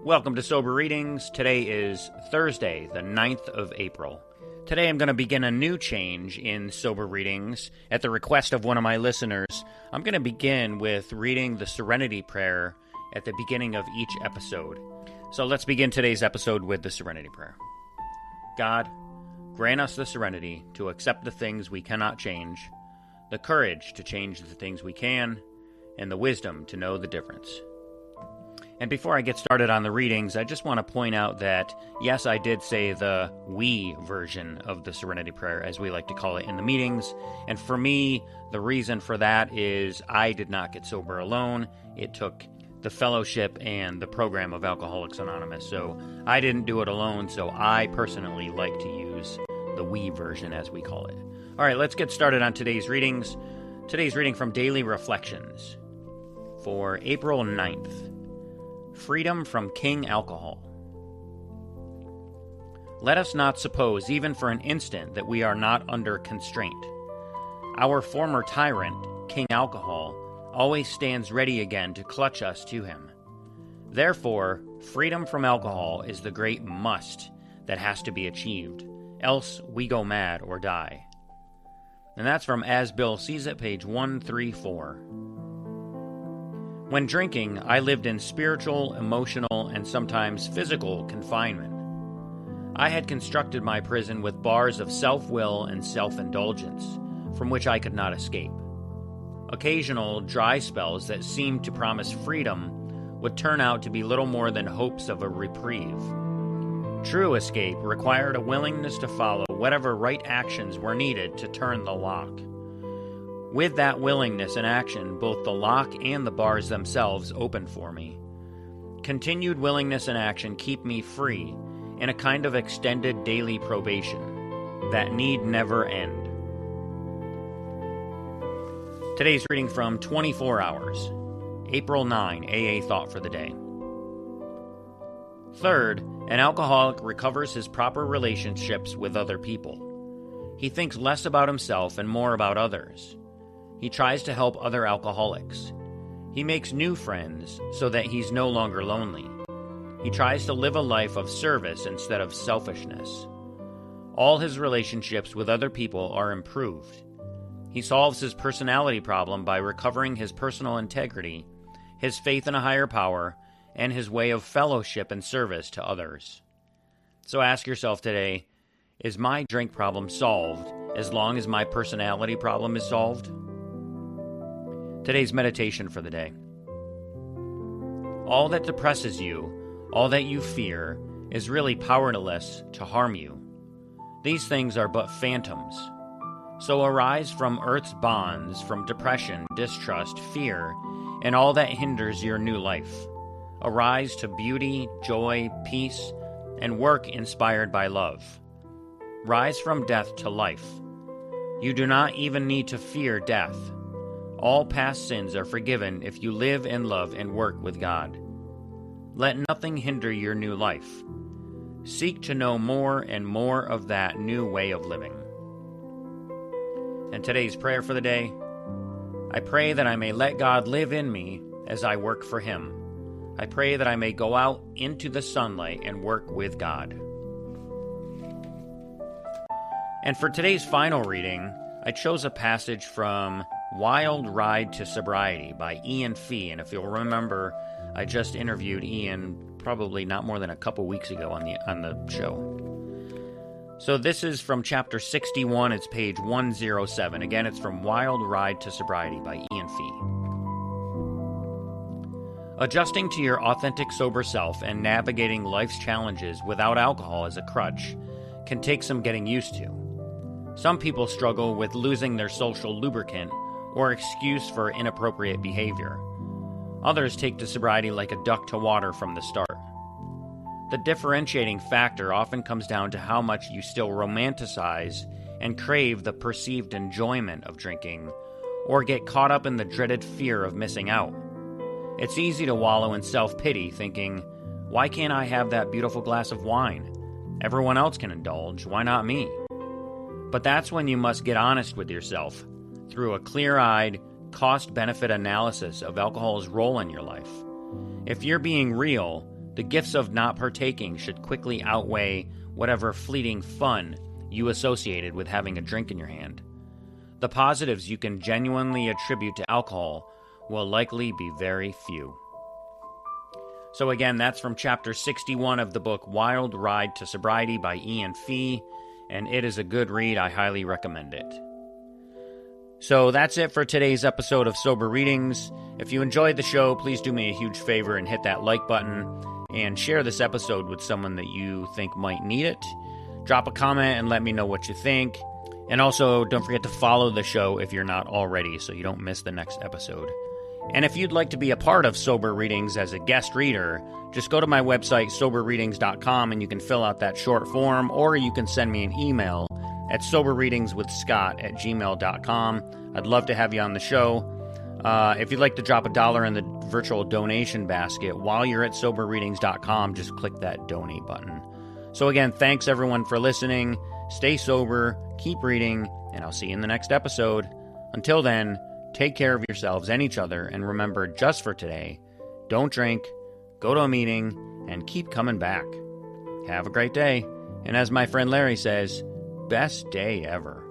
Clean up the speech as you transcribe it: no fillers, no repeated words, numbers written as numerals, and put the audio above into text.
Welcome to Sober Readings. Today is Thursday, the 9th of April. Today I'm going to begin a new change in Sober Readings. At the request of one of my listeners, I'm going to begin with reading the Serenity Prayer at the beginning of each episode. So let's begin today's episode with the Serenity Prayer. God, grant us the serenity to accept the things we cannot change, the courage to change the things we can, and the wisdom to know the difference. And before I get started on the readings, I just want to point out that, yes, I did say the we version of the Serenity Prayer, as we like to call it in the meetings. And for me, the reason for that is I did not get sober alone. It took the fellowship and the program of Alcoholics Anonymous. So I didn't do it alone, so I personally like to use the we version, as we call it. All right, let's get started on today's readings. Today's reading from Daily Reflections for April 9th. Freedom from King Alcohol. Let us not suppose, even for an instant, that we are not under constraint. Our former tyrant, King Alcohol, always stands ready again to clutch us to him. Therefore, freedom from alcohol is the great must that has to be achieved, else we go mad or die. And that's from As Bill Sees It, page 134. When drinking, I lived in spiritual, emotional, and sometimes physical confinement. I had constructed my prison with bars of self-will and self-indulgence, from which I could not escape. Occasional dry spells that seemed to promise freedom would turn out to be little more than hopes of a reprieve. True escape required a willingness to follow whatever right actions were needed to turn the lock. With that willingness and action, both the lock and the bars themselves opened for me. Continued willingness and action keep me free in a kind of extended daily probation that need never end. Today's reading from 24 Hours, April 9, AA Thought for the Day. Third, an alcoholic recovers his proper relationships with other people. He thinks less about himself and more about others. He tries to help other alcoholics. He makes new friends so that he's no longer lonely. He tries to live a life of service instead of selfishness. All his relationships with other people are improved. He solves his personality problem by recovering his personal integrity, his faith in a higher power, and his way of fellowship and service to others. So ask yourself today, is my drink problem solved as long as my personality problem is solved? Today's meditation for the day. All that depresses you, all that you fear, is really powerless to harm you. These things are but phantoms. So arise from earth's bonds, from depression, distrust, fear, and all that hinders your new life. Arise to beauty, joy, peace, and work inspired by love. Rise from death to life. You do not even need to fear death. All past sins are forgiven if you live and love and work with God. Let nothing hinder your new life. Seek to know more and more of that new way of living. And today's prayer for the day, I pray that I may let God live in me as I work for Him. I pray that I may go out into the sunlight and work with God. And for today's final reading, I chose a passage from Wild Ride to Sobriety by Ian Fee. And if you'll remember, I just interviewed Ian probably not more than a couple weeks ago on the show. So this is from chapter 61. It's page 107. Again, it's from Wild Ride to Sobriety by Ian Fee. Adjusting to your authentic sober self and navigating life's challenges without alcohol as a crutch can take some getting used to. Some people struggle with losing their social lubricant or excuse for inappropriate behavior. Others take to sobriety like a duck to water from the start. The differentiating factor often comes down to how much you still romanticize and crave the perceived enjoyment of drinking, or get caught up in the dreaded fear of missing out. It's easy to wallow in self-pity, thinking, why can't I have that beautiful glass of wine? Everyone else can indulge, why not me? But that's when you must get honest with yourself through a clear-eyed, cost-benefit analysis of alcohol's role in your life. If you're being real, The gifts of not partaking should quickly outweigh whatever fleeting fun you associated with having a drink in your hand. The positives you can genuinely attribute to alcohol will likely be very few. So again, that's from chapter 61 of the book Wild Ride to Sobriety by Ian Fee, and it is a good read. I highly recommend it. So that's it for today's episode of Sober Readings. If you enjoyed the show, please do me a huge favor and hit that like button and share this episode with someone that you think might need it. Drop a comment and let me know what you think. And also, don't forget to follow the show if you're not already so you don't miss the next episode. And if you'd like to be a part of Sober Readings as a guest reader, just go to my website, soberreadings.com, and you can fill out that short form, or you can send me an email at soberreadingswithscott@gmail.com. I'd love to have you on the show. If you'd like to drop $1 in the virtual donation basket while you're at soberreadings.com, just click that donate button. So again, thanks everyone for listening. Stay sober, keep reading, and I'll see you in the next episode. Until then, take care of yourselves and each other, and remember, just for today, don't drink, go to a meeting, and keep coming back. Have a great day, and as my friend Larry says, best day ever.